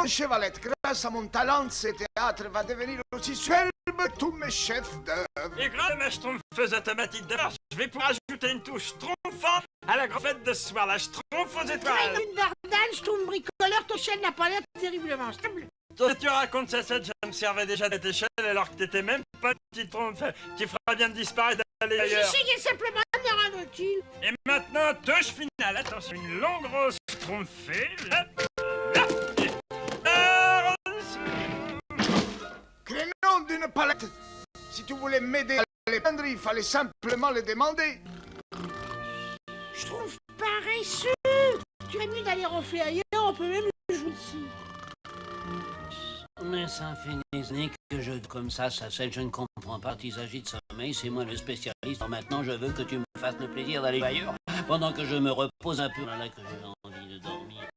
non, Chevalette, grâce à mon talent, ce théâtre va devenir aussi superbe que tous mes chefs d'œuvre. Et grâce à ma schtroumpfeuse automatique de force, je vais pouvoir ajouter une touche schtroumpfante à la grande fête de ce soir, la schtroumpf aux étoiles. Une Dardane, schtroumpf bricoleur, ton chaîne n'a pas l'air terriblement stable. Toi, tu racontes ça, je me servais déjà de échelle alors que t'étais même pas petite trompe. Tu feras bien de disparaître d'aller ailleurs. J'essayais simplement de me rendre utile. Et maintenant, touche finale. Attention, une longue grosse schtroumpfée. Là, là, Crénom d'une palette. Si tu voulais m'aider à les peindre, il fallait simplement le demander. Je trouve paresseux. Tu es mieux d'aller ronfler ailleurs, on peut même jouer ici. Mais ça finit que je comme ça scène, je ne comprends pas. Il s'agit de sommeil, c'est moi le spécialiste. Alors maintenant, je veux que tu me fasses le plaisir d'aller ailleurs, pendant que je me repose un peu. Là que j'ai envie de dormir.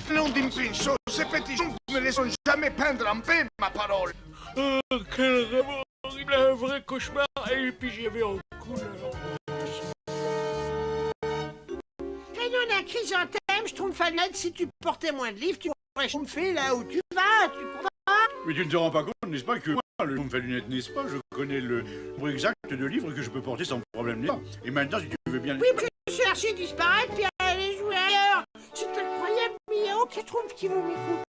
Non d'une pinceau, ces petits gens ne me laisseront jamais peindre en paix, ma parole. Quel rêve horrible, un vrai cauchemar, et puis j'y avais en couleur. Crénon la chrysanthème, je trouve falluette, si tu portais moins de livres, tu pourrais schtroumpfer là où tu vas, tu comprends? Mais tu ne te rends pas compte, n'est-ce pas, que moi, le schtroumpf à lunettes, n'est-ce pas, je connais le nombre exact de livres que je peux porter sans problème, n'est-ce pas? Et maintenant, si tu veux bien... Oui, mais je cherchais disparaître puis aller jouer ailleurs. C'est incroyable, mais il y a aucun schtroumpf qui veut m'écouter.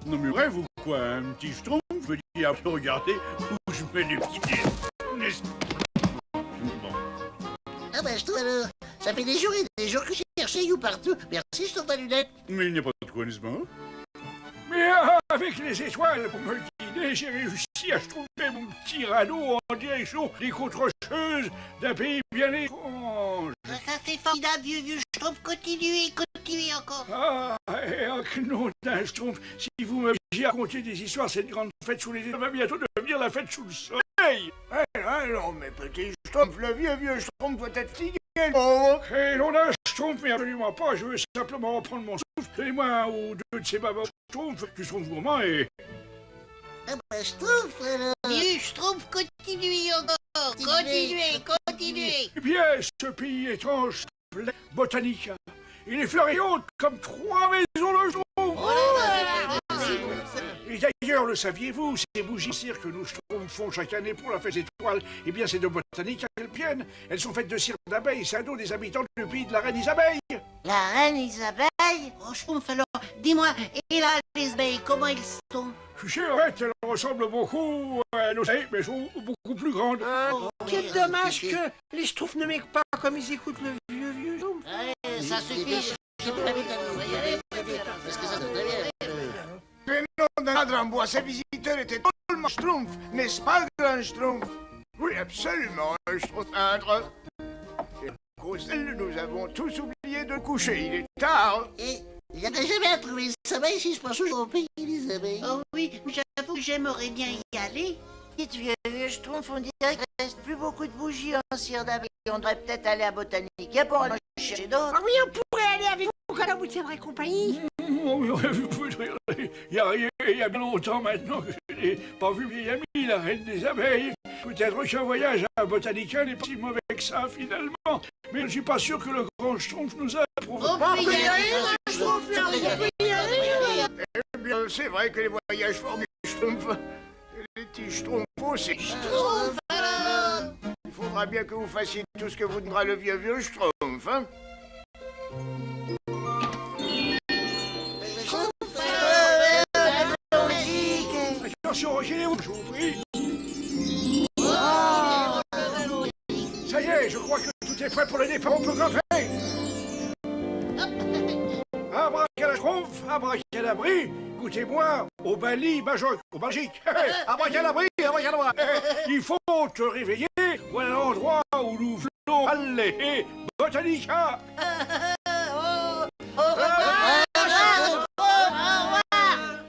Non mais rêve ou quoi, un petit schtroumpf veut dire, regardez où je mets les petits pieds. N'est-ce pas? Bon. Ah bah je trouve alors, ça fait des jours et des jours que j'ai cherché You partout. Merci, je trouve pas lunettes. Mais il n'y a pas de quoi, n'est-ce pas? Mais avec les étoiles pour me guider, j'ai réussi à trouver mon petit radeau en direction des côtes rocheuses d'un pays bien étrange. Ça c'est formidable, vieux, je trouve continuez encore. Ah, et en nom d'un schtroumpf, si vous m'aviez raconté des histoires, cette grande fête sous les étoiles va bientôt devenir la fête sous le soleil. Non, mais petit schtroumpf, le vieux schtroumpf doit être fatigué. Oh. Et l'on a un schtroumpf, mais absolument pas, je veux simplement reprendre mon souffle. Donnez-moi un ou deux de ces babas schtroumpfs, du schtroumpf gourmand et... Ah bah je trouve alors. Vieux, je trouve continuez encore. Continuez. Eh bien, ce pays étrange s'appelait Botanica. Il est fleurie haute comme 3 maisons de schtroumpf. Et d'ailleurs, le saviez-vous, ces bougies cire que nous schtroumpfons chaque année pour la fête des étoiles, eh bien c'est de Botanica qu'elles viennent. Elles sont faites de cire d'abeilles, c'est un dos des habitants du pays de la reine Isabelle. La reine Isabelle? Oh schtroumpf alors, dis-moi, et là les abeilles, comment ils sont? C'est vrai, elles ressemblent beaucoup à nos abeilles, mais sont beaucoup plus grandes. Quel dommage que les schtroumpfs ne m'écoutent pas comme ils écoutent le vieux schtroumpf. Ouais, ça suffit, je peux pas vite aller, parce que ça doit bien. Crénom d'un cadre en bois, ces visiteurs étaient tellement schtroumpfs, n'est-ce pas, grand schtroumpf? Oui, absolument, un schtroumpf peintre. Et à cause d'elle, nous avons tous oublié de coucher, il est tard. Et il n'y a jamais à trouver les abeilles si je pense toujours au pays des abeilles. Oh oui, j'avoue que j'aimerais bien y aller. Dites vieux schtroumpf, on dirait qu'il ne reste plus beaucoup de bougies en cire d'abeille. On devrait peut-être aller à Botanica pour en chercher d'autres. Ah oui, on pourrait aller avec vous quand on vous tiendrait compagnie. Il y a bien longtemps maintenant que je n'ai pas vu mes amis, la reine des abeilles. Peut-être qu'un voyage à Botanica n'est pas si mauvais que ça finalement. Mais je ne suis pas sûr que le grand schtroumpf nous a approuvé. On peut y aller, le schtroumpf, Eh bien, c'est vrai que les voyages forment des schtroumpfs. Les petits schtroumpfs aussi. Schtroumpf alors. Il faudra bien que vous fassiez tout ce que vous dira le vieux schtroumpf, hein? Attention, reculez-vous, je vous prie. Ça y est, je crois que tout est prêt pour le départ, on peut grimper. Abracadabri, goûtez-moi au Bali magique. Abracadabri. Il faut te réveiller. Voilà l'endroit où nous voulons aller. Botanica.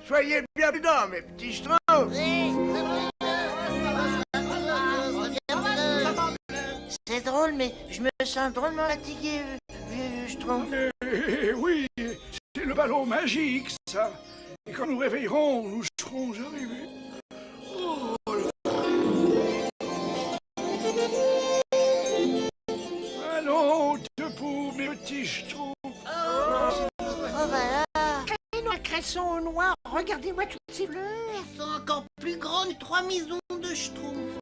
Soyez bien prudents, mes petits schtroumpfs. C'est drôle, mais je me sens drôlement fatigué, vieux schtroumpf. Oui, c'est le ballon magique, ça. Et quand nous réveillerons, nous serons arrivés. Oh, allons, debout, mes petits schtroumpfs. elles sont au noir. Regardez-moi toutes ces fleurs. Elles sont encore plus grandes que 3 maisons de Schtroumpf.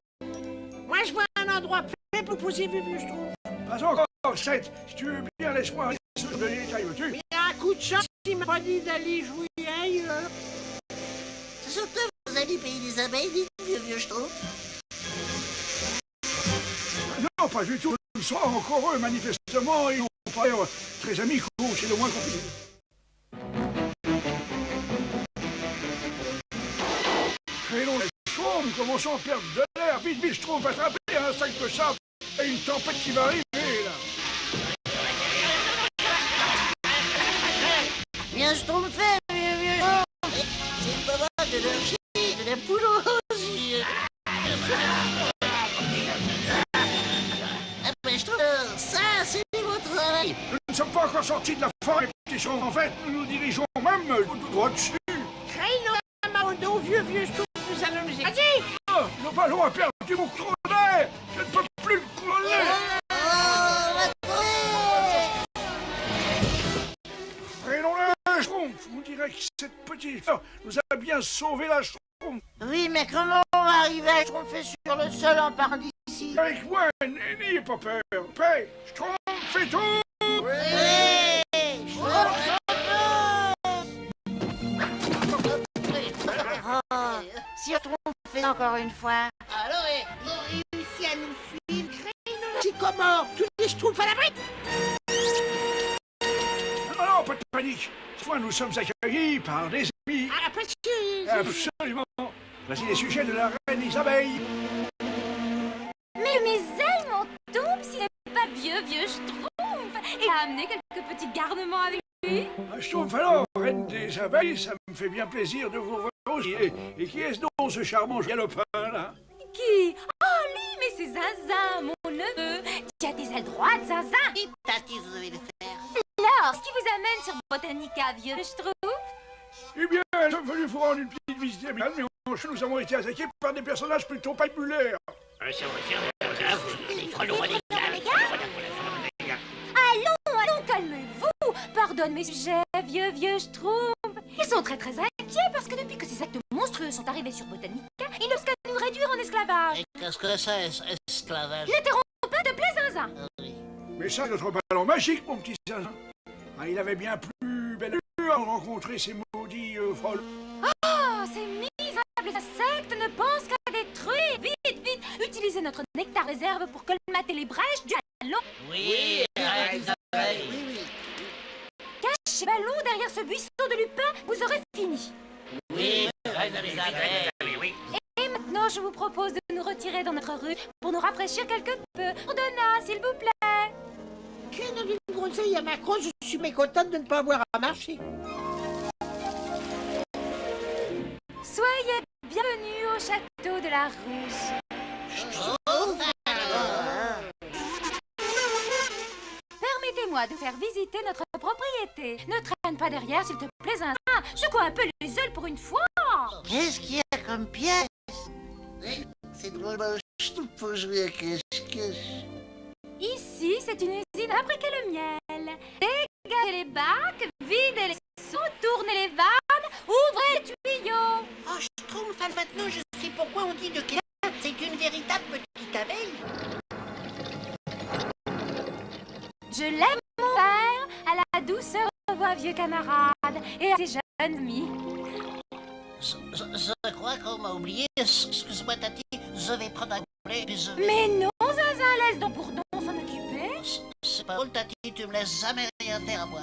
Moi, je vois un endroit fait pour poser vieux Schtroumpf. Pas encore, Seth. Si tu veux bien, laisse-moi se donner les détails, veux-tu? Mais un coup de chance, il m'a pas dit d'aller jouer ailleurs. Ce sont eux, vos amis pays des abeilles, dites vieux Schtroumpf. Non, pas du tout. Ils sont encore eux, manifestement. Ils n'ont pas l'air très amicaux, c'est le moins qu'on puisse dire. Créons les Schtroumpfs, commençons à perdre de l'air. Vite, vite, Schtroumpf, attrapez un sac de sable et une tempête qui va arriver, là. Bien Schtroumpf fait, vieux Schtroumpf. C'est le moment de leur chier, de la poule aux yeux. Ah ben Schtroumpf, ça c'est mon travail. Nous ne sommes pas encore sortis de la forêt, petits Schtroumpf. En fait, nous nous dirigeons même tout droit dessus. Craignons au dos, vieux Schtroumpf, nous allons nous écraser. Ah, le ballon a perdu mon cours d'air. Je ne peux plus le couler. Prenons-le, Schtroumpf. On dirait que cette petite fleur nous a bien sauvé la Schtroumpf. Oui, mais comment on va arriver à Schtroumpfer sur le sol en partant d'ici? Avec moi, n'ayez pas peur. Paix, Schtroumpf fait tout. Oui, Schtroumpf. Oh, si Schtroumpf fait encore une fois. Alors, ils ont réussi à nous suivre. C'est comment? Tous les Schtroumpfs à l'abri. Non, pas de panique. Cette fois, nous sommes accueillis par des amis. Ah, parce que... Absolument. Voici les sujets de la reine des abeilles. Mais mes ailes m'en tombent s'il n'est pas vieux Schtroumpf et a amené quelques petits garnements avec lui. Schtroumpf alors, reine des abeilles, ça me fait bien plaisir de vous revoir aussi. Et qui est-ce donc ce charmant galopin, là? Qui? Oh, lui, mais c'est Zinzin, mon neveu. Tu as des ailes droites, Zinzin. Et Tati, vous devez le faire. Alors, ce qui vous amène sur Botanica, vieux Schtroumpf? Eh bien, nous sommes venus vous rendre une petite visite amicale, mais nous avons été attaqués par des personnages plutôt palpulaires. Allons, calmez-vous. Pardonne mes sujets, vieux Schtroumpf. Ils sont très inquiets parce que depuis que ces actes monstrueux sont arrivés sur Botanica, ils nous scanent nous réduire en esclavage. Qu'est-ce que c'est, esclavage? N'interromps pas de plaît, Zinzin. Mais ça, notre ballon magique, mon petit Zinzin. Ah, il avait bien plus belle allure à rencontrer ces maudits folles. Oh, ces misérables insectes ne pensent qu'à détruire. Vite, utilisez notre nectar réserve pour colmater les brèches du ballon. Oui, oui. Cachez le ballon derrière ce buisson de lupin, vous aurez fini. Oui, Et maintenant, je vous propose de nous retirer dans notre rue pour nous rafraîchir quelque peu. Ordonna, s'il vous plaît. Craignons d'une groseille à Macron, je suis mécontente de ne pas avoir à marcher. Soyez bienvenus au château de la Ruche. Permettez-moi de faire visiter notre propriété. Ne traîne pas derrière, s'il te plaît, Zinzin. Secoue un peu les ailes pour une fois. Qu'est-ce qu'il y a comme pièce? C'est drôlement Schtroumpf pour jouer à cache-cache. Ici, c'est une usine à fabriquer le miel. Dégagez les bacs, videz les seaux, tournez les vannes, ouvrez les tuyaux. Oh, Schtroumpf, maintenant je sais pourquoi on dit de Cléa. C'est une véritable petite abeille. Je l'aime, mon père, à la douceur de vos vieux camarades et à ses jeunes amis. Je crois qu'on m'a oublié. Excuse-moi, Tati, je vais prendre un couplet puis je vais... Mais non, Zinzin, laisse donc Bourdon s'en occuper. C'est pas drôle, Tati, tu me laisses jamais rien faire à moi.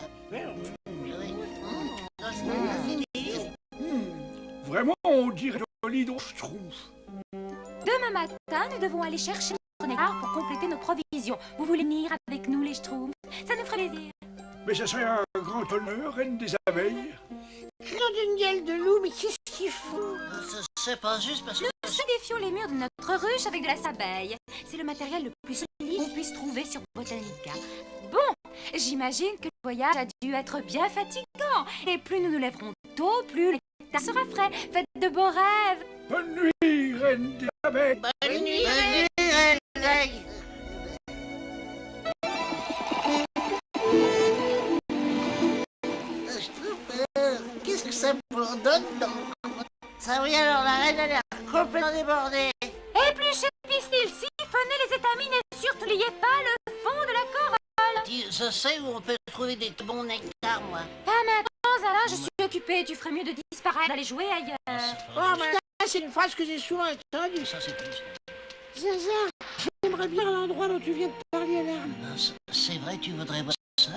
Vraiment, on dirait Dolly dans Schtroumpf. Demain matin, nous devons aller chercher notre nectar pour compléter nos provisions. Vous voulez venir avec nous, les Schtroumpfs? Ça nous ferait plaisir. Mais ce serait un grand honneur, reine des abeilles. Craignons d'une gueule de loup, mais qu'est-ce qu'il faut? C'est pas juste parce que... Nous sédifions les murs de notre ruche avec de la sabeille. C'est le matériel le plus solide qu'on puisse trouver sur Botanica. Bon, j'imagine que le voyage a dû être bien fatigant. Et plus nous nous lèverons tôt, plus le nectar sera frais. Faites de beaux rêves. Bonne nuit, reine des abeilles. Bonne nuit, reine des abeilles. Qu'est-ce que ça bourdonne dans le coin. Ça oui, alors la reine a l'air complètement débordée. Épluchez, pistil, siphonnez les étamines et surtout n'oubliez pas le fond de la corolle. Je sais où on peut trouver des bons nectars, moi. Pas maintenant, Zala, je suis occupée. Tu ferais mieux de disparaître, d'aller jouer ailleurs. Oh, mais ça, c'est une phrase que j'ai souvent entendue. Ça, c'est plus. Zaza, j'aimerais bien l'endroit dont tu viens de parler à l'arme. C'est vrai, tu voudrais voir ça?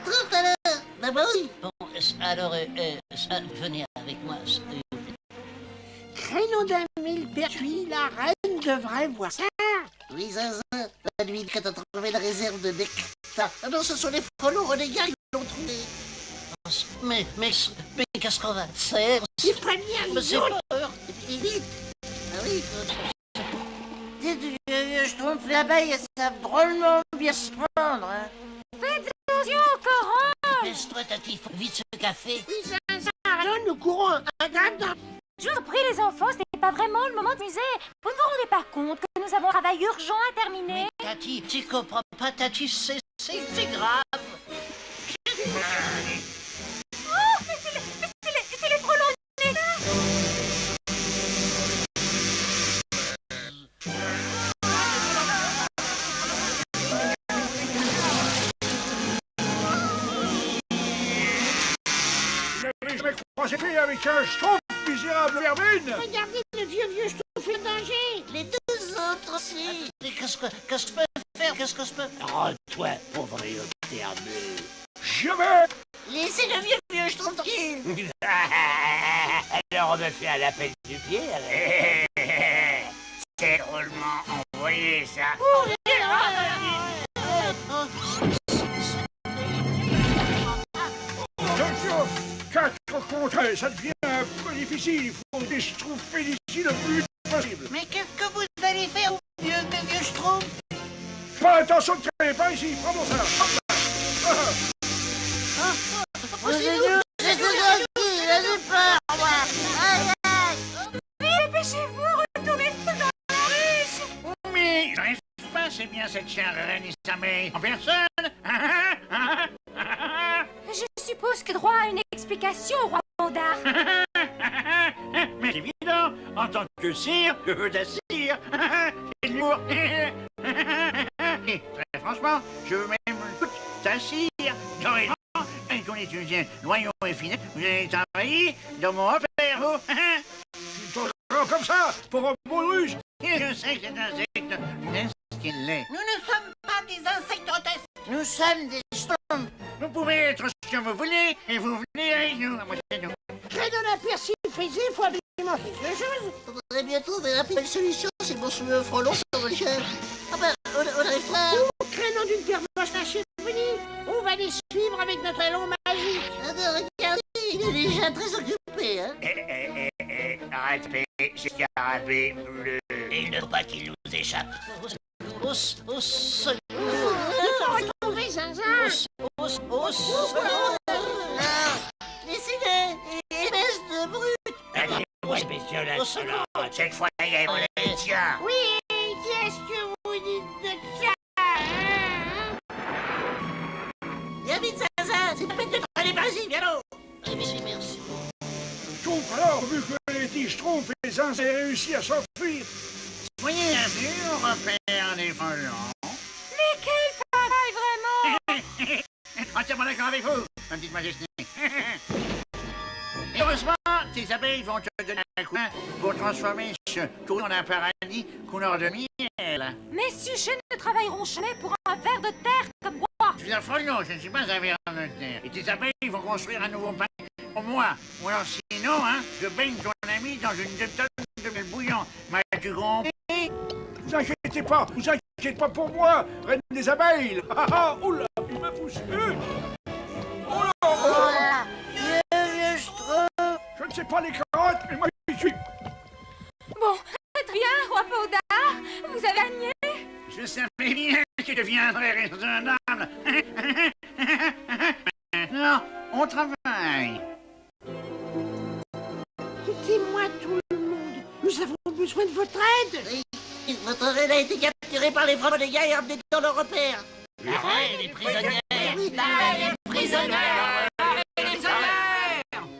Trouve alors, d'abord oui. Bon, alors, venez avec moi. Créneau d'un mille pertuis, la reine devrait voir ça. Oui, Zaza, la nuit que t'as trouvé la réserve de nectar. Ah non, ce sont les frelons renégats qui l'ont trouvé. Mais qu'est-ce qu'on va faire? Il prévient Mais les c'est autres. peur. Et vite. Ah oui. Je trouve que l'abeille, elles savent drôlement bien se prendre. Hein. Faites attention, Coran. Laisse-toi, Tati, vite ce café. Oui, Zaza, alors nous courons un gars. Je vous en prie, les enfants, ce n'est pas vraiment le moment de muser. Vous ne vous rendez pas compte que nous avons un travail urgent à terminer? Tati, tu comprends pas, Tati, c'est grave. Oh, mais c'est les frelons nés. Je n'avais jamais croisé avec un schtroumpf misérable vermine. Regardez le vieux Schtroumpf en danger. Les deux autres aussi. Mais qu'est-ce que je peux faire? Qu'est-ce que je peux... Rends-toi, pauvre terminé. Jamais. Laissez le vieux Schtroumpf tranquille. Alors on me fait un appel du pied. C'est drôlement envoyé, ça. Attention, 4 contre 1, ça devient un peu difficile. Il faut des schtroumpfs d'ici le plus possible. Mais qu'est-ce que vous allez faire au vieux Schtroumpf? Pas attention de traîner, pas ici. Prends mon ça. Poussez-nous. J'ai tout gentil, j'ai peur, moi. Aïe, aïe. Dépêchez-vous, retournez tous dans la ruche. Mais j'arrive pas, c'est bien cette chère reine et sa mère en personne. Je suppose que droit à une explication, roi Panda. Mais c'est évident, en tant que sire, je veux t'assire. C'est de l'humour. Et très franchement, je veux même toute t'assire. Dorénavant, qu'on est une loyaux et fidèle, vous allez travailler dans mon repère, vous. Tu t'en comme ça pour un beau russe. Et je sais que cet insecte, est-ce qu'il l'est? Nous ne sommes pas des insectes grotesques. Nous sommes des Schtroumpfs. Vous pouvez être ce que vous voulez, et vous venez avec nous. Moi, c'est nous. Créneau d'un persil frisé, faut absolument quelque chose. Faudrait bien trouver la belle solution, c'est bon sous le frelon sur le chien. Ah ben, on arrive pas. Au créneau d'une pervenche cachée, on va les suivre avec notre élan magique. Regardez, il est déjà très occupé, hein. Arrêtez, c'est scarabée bleu. Il ne faut pas qu'il nous échappe. Au secours. Il faut retrouver Zaza. Au secours. Laissez-le, espèce de brute. Allez-moi, spécial insolent. Cette fois, il y a mon tiens. Oui, qu'est-ce que vous dites de ça? Viens vite, Zaza, c'est pas peine de traîner par ici, viens là. Merci. Schtroumpf alors, vu que les petits schtroumpfs et les uns aient réussi à s'enfuir. Soyez bien sûr, repère des frelons. Mais quel travail, vraiment. Entièrement d'accord avec vous, ma petite majesté. Et heureusement, tes abeilles vont te donner un coup de main pour transformer ce tour en un paradis couleur de miel. Mes sujets ne travailleront jamais pour un ver de terre comme moi. Je suis un frelon, je ne suis pas un ver de terre. Et tes abeilles vont construire un nouveau palais pour moi. Ou alors sinon, hein, je baigne ton ami dans une tonne de miel bouillant. M'as-tu compris? Vous inquiétez pas pour moi, reine des abeilles. Oula, il m'a poussé. Oh là, Vieux Schtroumpf. je ne sais pas les carottes, mais moi je suis. Bon, très bien, roi Panda. Vous avez gagné. Je savais bien que tu deviendrais raisonnable. Maintenant, on travaille. Écoutez-moi tout le monde. Nous avons besoin de votre aide. Oui, votre reine a été capturée par les frelons des gars et emmenée dans leur repère. La reine est prisonnière. Oui, La reine est prisonnière.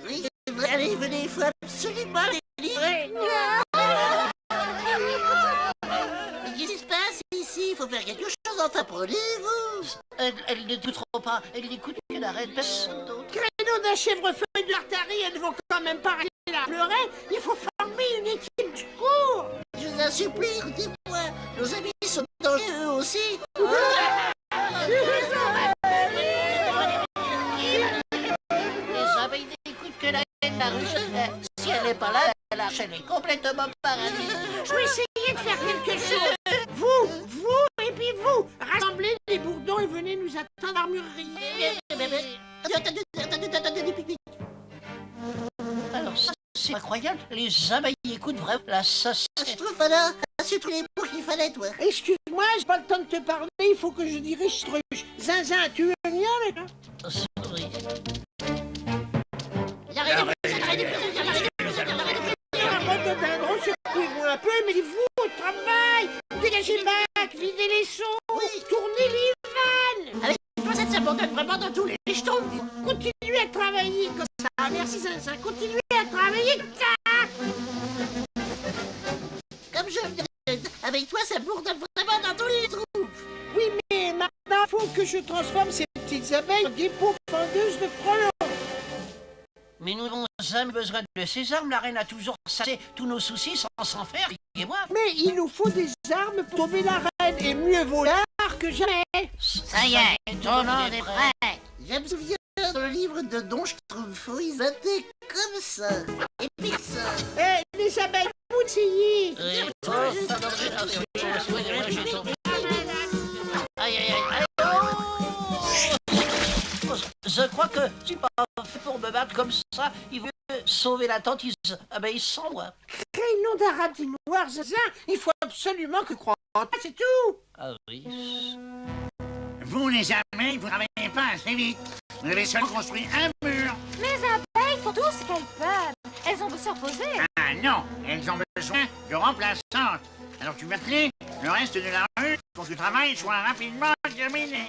oui, c'est venez, il faut absolument les livrer. Qu'est-ce qui se passe ici? Il faut faire quelque chose, enfin, prenez-vous. Elle n'écoutera pas, elle n'écoute que la reine, personne d'autre. Créneau d'un chèvrefeuille de l'artillerie, elles ne vont quand même pas arrêter là pleurer. Il faut former une équipe du cours. Je vous en supplie, écoutez-moi. Nos amis sont dangereux eux aussi. Les abeilles n'écoutent que la reine de la ruche. Si elle n'est pas là, elle est complètement paralysée. Je vais essayer de faire quelque chose. Vous et puis vous, rassemblez les bourdons et venez nous attendre à l'armurerie. Attendez, pique-nique. Alors ça, c'est incroyable. Les abeilles écoutent vraiment la sauce. Je trouve pas là. C'est tous les mots qu'il fallait, toi. Excuse-moi, j'ai pas le temps de te parler, il faut que je dirige ce truc. Zinzin, tu veux venir avec moi? Oui. Secouez-moi un peu, mais vous au travail. Dégagez Mac, videz les seaux, tournez les vannes. Avec toi, ça s'abandonne vraiment dans tous les jetons. Continuez à travailler comme ça. Merci Zinzin, continuez à travailler comme ça. Comme je viens avec toi, ça bourdonne vraiment dans tous les trous. Oui, mais maintenant, il faut que je transforme ces petites abeilles en des pauvres fendeuses de frelons. Mais nous n'avons jamais besoin de ces armes. La reine a toujours sassé tous nos soucis sans s'en faire, et moi. Mais il nous faut des armes pour sauver la reine, et mieux vaut l'art que jamais. Ça y est, ton nom est prêt. Je me souviens dans le livre de Don Schtroumpf, ils étaient comme ça. Et puis ça. Eh, les abeilles, vous essayez. Aïe, aïe, aïe. Je crois que je suis pas fait pour me battre comme ça. Il veut sauver la tantise abeille sans moi. Créneau d'un radis noir, Zinzin, il faut absolument que croire en toi, c'est tout. Ah oui. Vous, les abeilles, vous travaillez pas assez vite. Vous avez seulement construit un mur. Les abeilles font tout ce qu'elles peuvent. Elles ont besoin de se reposer. Ah non, elles ont besoin de remplaçantes. Alors tu vas clé le reste de la rue pour que le travail soit rapidement terminé.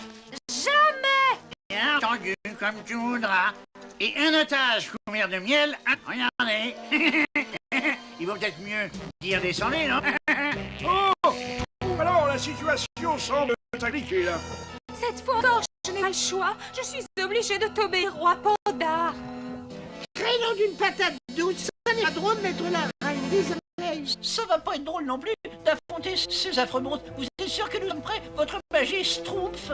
Jamais. Bien entendu, comme tu voudras. Et un otage couvert de miel, regardez. Il vaut peut-être mieux dire descendez, non? Oh! Alors, la situation semble compliquée, là. Cette fois encore, je n'ai pas le choix. Je suis obligée de t'obéir, roi Panda. Créneau d'une patate douce, ça n'est pas drôle d'être la reine des abeilles. Ça va pas être drôle non plus d'affronter ces affreux monstres. Vous êtes sûr que nous sommes prêts? Votre magie Schtroumpf.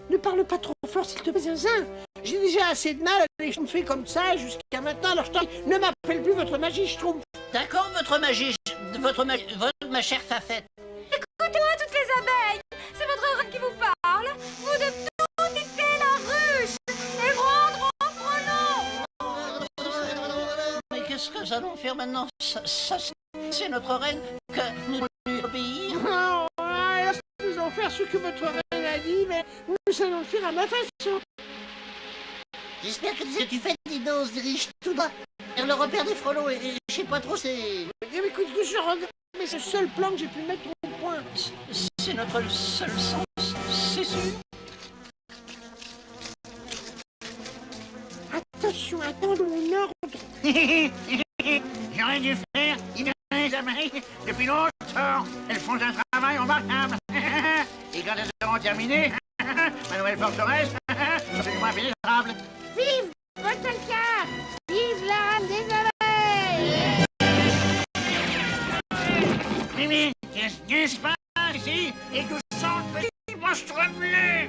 Ne parle pas trop fort, s'il te plaît, Zinzin. J'ai déjà assez de mal à les fait comme ça jusqu'à maintenant, alors je t'en prie, ne m'appelle plus votre magie Schtroumpf. D'accord, votre ma chère Fafette. Écoutez-moi, toutes les abeilles. C'est votre reine qui vous parle. Vous devez tout quitter la ruche et rendre en frelon. Mais qu'est-ce que nous allons faire maintenant? Ça c'est notre reine que nous lui obéir. Oh, alors, nous allons faire ce que votre reine a dit, mais nous allons le faire à ma façon. J'espère que ce que tu fais, Dino, se dirige tout bas vers le repère des frelons et je sais pas trop, c'est... Écoute, je regarde, mais c'est le seul plan que j'ai pu mettre au point. C'est notre seul sens, c'est sûr. Attention, attends mon ordre. J'aurais dû faire les abeilles depuis longtemps. Elles font un travail remarquable. Et quand elles auront terminé, ma nouvelle forteresse sera absolument impénétrable. Vive Botelka! Vive la reine des abeilles! Mais qu'est-ce qui se passe ici? Et tout sont petits monstres bleus.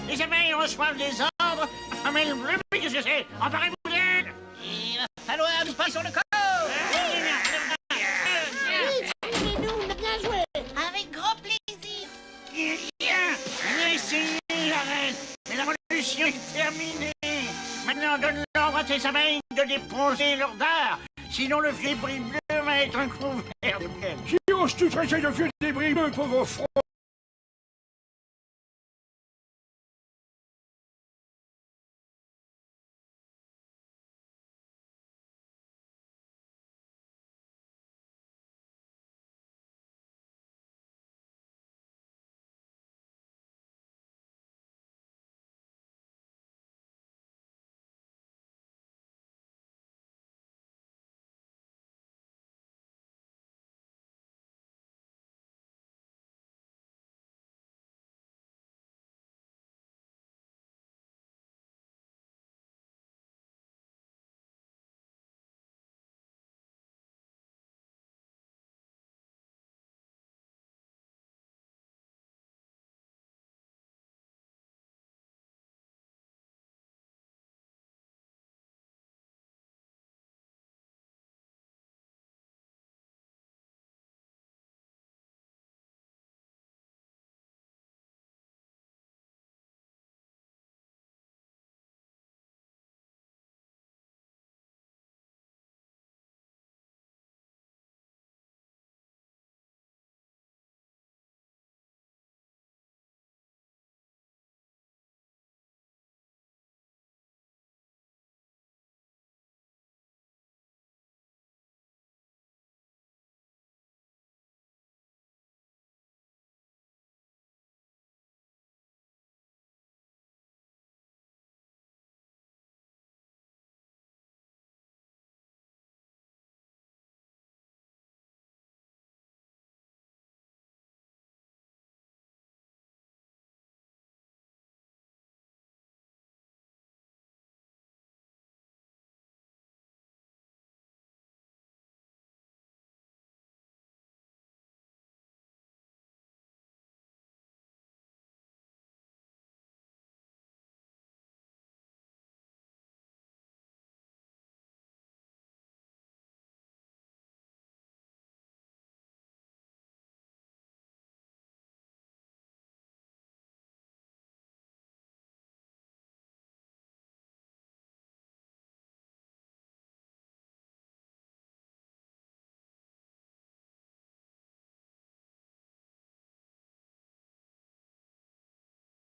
Les abeilles reçoivent des ordres. Femelle bleue, mais qu'est-ce que c'est? Emparez-vous d'elle! Il va falloir nous passer sur le corps. Suivez-nous, bien joué! Avec grand plaisir. Bien, j'ai essayé la reine, mais la révolution est terminée. Maintenant, donne l'ordre à tes abeilles de déposer leur dard. Sinon, le vieux débris bleu va être un couvert de miel. Qui oses-tu traiter de vieux débris, pauvre front?